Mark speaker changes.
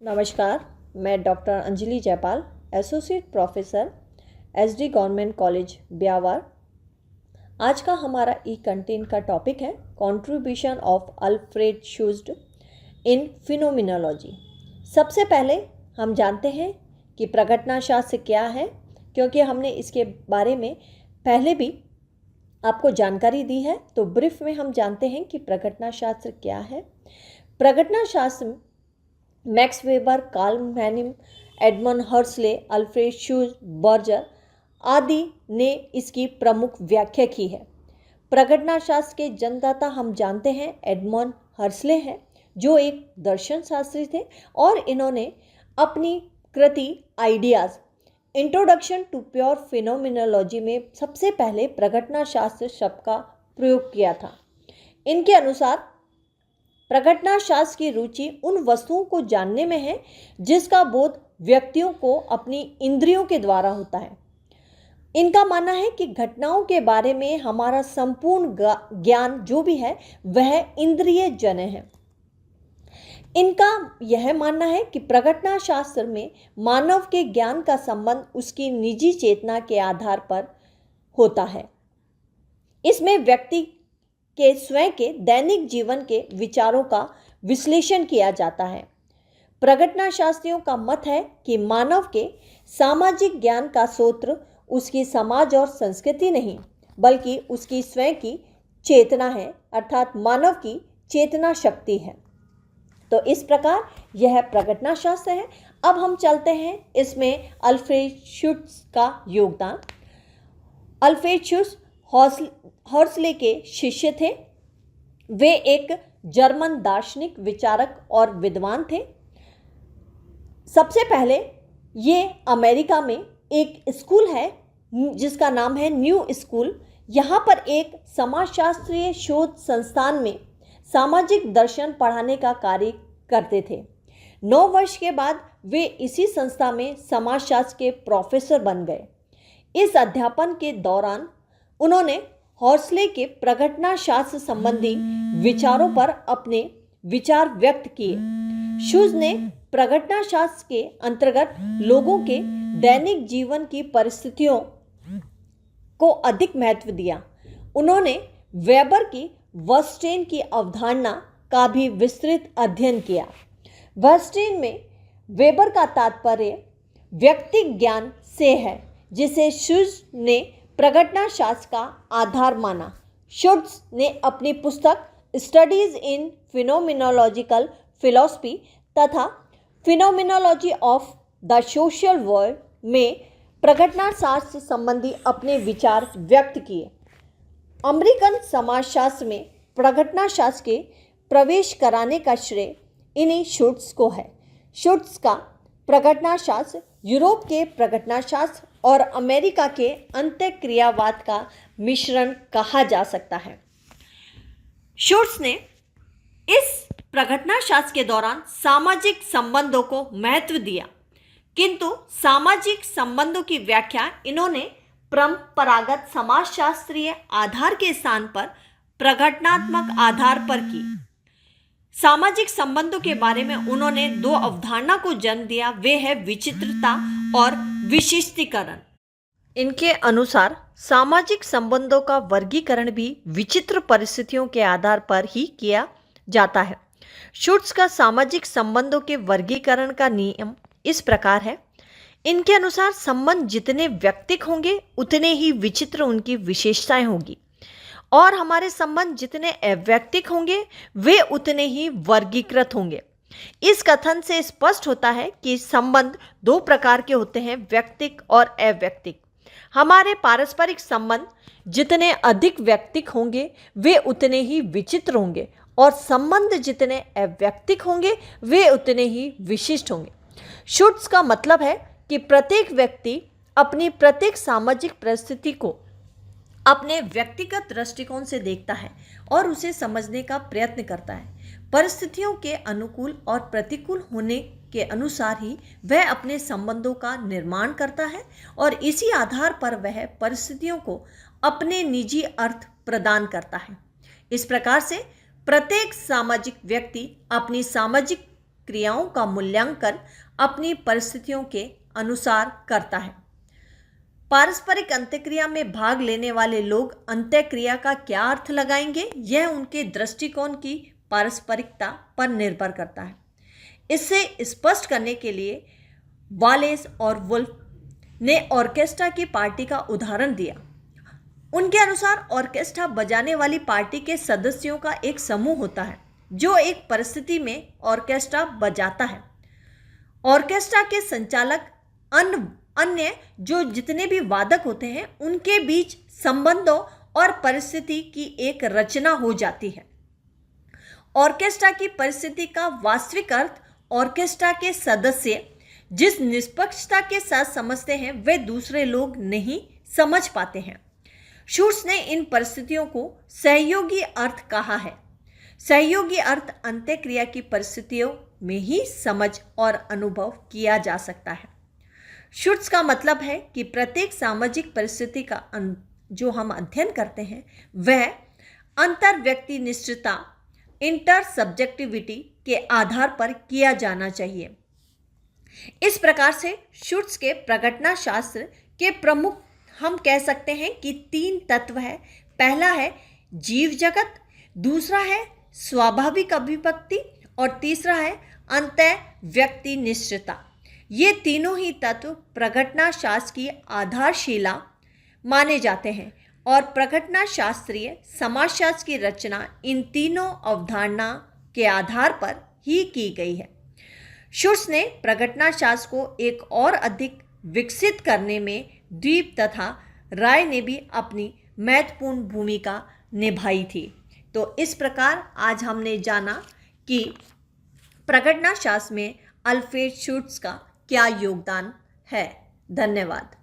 Speaker 1: नमस्कार, मैं doctor Anjali Jaipal, associate professor SD government college Beawar. आज का हमारा ई कंटेंट का टॉपिक है contribution of Alfred Schutz in phenomenology. सबसे पहले हम जानते हैं कि प्रघटनाशास्त्र क्या है, क्योंकि हमने इसके बारे में पहले भी आपको जानकारी दी है। तो ब्रीफ में हम जानते हैं कि प्रघटनाशास्त्र क्या है। प्रघटनाशास्त्र Max Weber, Karl Mannheim, Edmund Husserl, Alfred Schutz, Berger आदि ने इसकी प्रमुख व्याख्या की है। प्रघटनाशास्त्र के जन्मदाता हम जानते हैं एडमंड हर्सले हैं, जो एक दर्शन शास्त्री थे और इन्होंने अपनी कृति ideas introduction to pure phenomenology में सबसे पहले प्रघटनाशास्त्र शब्द का प्रयोग किया था। इनके अनुसार प्रघटनाशास्त्र की रुचि उन वस्तुओं को जानने में है जिसका बोध व्यक्तियों को अपनी इंद्रियों के द्वारा होता है। इनका मानना है कि घटनाओं के बारे में हमारा संपूर्ण ज्ञान जो भी है वह इंद्रिय जन्य है। इनका यह मानना है कि प्रघटनाशास्त्र में मानव के ज्ञान का संबंध उसकी निजी चेतना के आधार पर होता है। इसमें व्यक्ति के स्वयं के दैनिक जीवन के विचारों का विश्लेषण किया जाता है। प्रघटनाशास्त्रियों का मत है कि मानव के सामाजिक ज्ञान का स्रोत उसकी समाज और संस्कृति नहीं, बल्कि उसकी स्वयं की चेतना है, अर्थात मानव की चेतना शक्ति है। तो इस प्रकार यह प्रघटनाशास्त्र है। अब हम चलते हैं इसमें अल्फ्रेड शुट्ज़ का योगदान। अल्फ्रेड शुट्ज़ हर्सले के शिष्य थे। वे एक जर्मन दार्शनिक, विचारक और विद्वान थे। सबसे पहले ये अमेरिका में एक स्कूल है जिसका नाम है न्यू स्कूल। यहाँ पर एक समाजशास्त्रीय शोध संस्थान में सामाजिक दर्शन पढ़ाने का कार्य करते थे। 9 वर्ष के बाद वे इसी संस्था में समाजशास्त्र के प्रोफेसर बन गए। इस अध्यापन के दौरान उन्होंने हर्सले के प्रघटनाशास्त्र संबंधी विचारों पर अपने विचार व्यक्त किए। शुट्ज़ ने प्रघटनाशास्त्र के अंतर्गत लोगों के दैनिक जीवन की परिस्थितियों को अधिक महत्व दिया। उन्होंने वेबर की वर्स्टेन की अवधारणा का भी विस्तृत अध्ययन किया। वर्स्टेन में वेबर का तात्पर्य व्यक्तिगत ज्ञान से है, जिसे शुट्ज़ ने प्रघटनाशास्त्र का आधार माना। शुट्ज़ ने अपनी पुस्तक स्टडीज इन फिनोमिनोलॉजिकल फिलॉसफी तथा phenomenology of the social world में प्रघटनाशास्त्र संबंधी अपने विचार व्यक्त किए। अमेरिकन समाजशास्त्र में प्रघटनाशास्त्र के प्रवेश कराने का श्रेय इन्हीं शुट्ज़ को है। शुट्ज़ का प्रघटनाशास्त्र यूरोप के प्रघटनाशास्त्र और अमेरिका के अंतःक्रियावाद का मिश्रण कहा जा सकता है। शुट्ज़ ने इस प्रघटनाशास्त्र के दौरान सामाजिक संबंधों को महत्व दिया, किंतु सामाजिक संबंधों की व्याख्या इन्होंने परंपरागत समाजशास्त्रीय आधार के स्थान पर प्रघटनात्मक आधार पर की। सामाजिक संबंधों के बारे में उन्होंने 2 अवधारणा को जन्म दिया। वे है विचित्रता और विशिष्टीकरण। इनके अनुसार सामाजिक संबंधों का वर्गीकरण भी विचित्र परिस्थितियों के आधार पर ही किया जाता है। शुट्ज़ का सामाजिक संबंधों के वर्गीकरण का नियम इस प्रकार है। इनके अनुसार संबंध जितने व्यक्तिक होंगे उतने ही विचित्र उनकी विशेषताएं होगी, और हमारे संबंध जितने अव्यक्तिक होंगे वे उतने ही वर्गीकृत होंगे। इस कथन से स्पष्ट होता है कि संबंध 2 प्रकार के होते हैं, व्यक्तिक और अव्यक्तिक। हमारे पारस्परिक संबंध जितने अधिक व्यक्तिक होंगे वे उतने ही विचित्र होंगे, और संबंध जितने अव्यक्तिक होंगे वे उतने ही विशिष्ट होंगे। शुट्ज़ का मतलब है कि प्रत्येक व्यक्ति अपनी प्रत्येक सामाजिक परिस्थिति को अपने व्यक्तिगत दृष्टिकोण से देखता है और उसे समझने का प्रयत्न करता है। परिस्थितियों के अनुकूल और प्रतिकूल होने के अनुसार ही वह अपने संबंधों का निर्माण करता है, और इसी आधार पर वह परिस्थितियों को अपने निजी अर्थ प्रदान करता है। इस प्रकार से प्रत्येक सामाजिक व्यक्ति अपनी सामाजिक क्रियाओं का मूल्यांकन अपनी परिस्थितियों के अनुसार करता है। पारस्परिक अंत्यक्रिया में भाग लेने वाले लोग अंत्यक्रिया का क्या अर्थ लगाएंगे, यह उनके दृष्टिकोण की पारस्परिकता पर निर्भर करता है। इसे स्पष्ट करने के लिए वालेस और वुल्फ ने ऑर्केस्ट्रा की पार्टी का उदाहरण दिया। उनके अनुसार ऑर्केस्ट्रा बजाने वाली पार्टी के सदस्यों का एक समूह होता है जो एक परिस्थिति में ऑर्केस्ट्रा बजाता है। ऑर्केस्ट्रा के संचालक अन्य जो जितने भी वादक होते हैं उनके बीच संबंधों और परिस्थिति की एक रचना हो जाती है। ऑर्केस्ट्रा की परिस्थिति का वास्तविक अर्थ ऑर्केस्ट्रा के सदस्य जिस निष्पक्षता के साथ समझते हैं वे दूसरे लोग नहीं समझ पाते हैं। शुट्ज ने इन परिस्थितियों को सहयोगी अर्थ कहा है। सहयोगी अर्थ अंत्यक्रिया की परिस्थितियों में ही समझ और अनुभव किया जा सकता है। शुट्ज का मतलब है कि प्रत्येक सामाजिक परिस्थिति का जो हम अध्ययन करते हैं वह अंतर व्यक्ति निष्ठता इंटर सब्जेक्टिविटी के आधार पर किया जाना चाहिए। इस प्रकार से शुट्ज के प्रघटना शास्त्र के प्रमुख हम कह सकते हैं कि 3 तत्व है। पहला है जीव जगत, दूसरा है स्वाभाविक अभिव्यक्ति और तीसरा है अंतः व्यक्ति निष्ठता। ये तीनों ही तत्व प्रघटना शास्त्र की आधारशिला माने जाते हैं और प्रघटना शास्त्रीय समाजशास्त्र की रचना इन तीनों अवधारणा के आधार पर ही की गई है। शुट्ज ने प्रघटना शास्त्र को एक और अधिक विकसित करने में द्वीप तथा राय ने भी अपनी महत्वपूर्ण भूमिका निभाई थी। तो इस प्रकार आज हमने जाना कि प्रघटना शास्त्र में अल्फ्रेड शुट्ज का क्या योगदान है। धन्यवाद।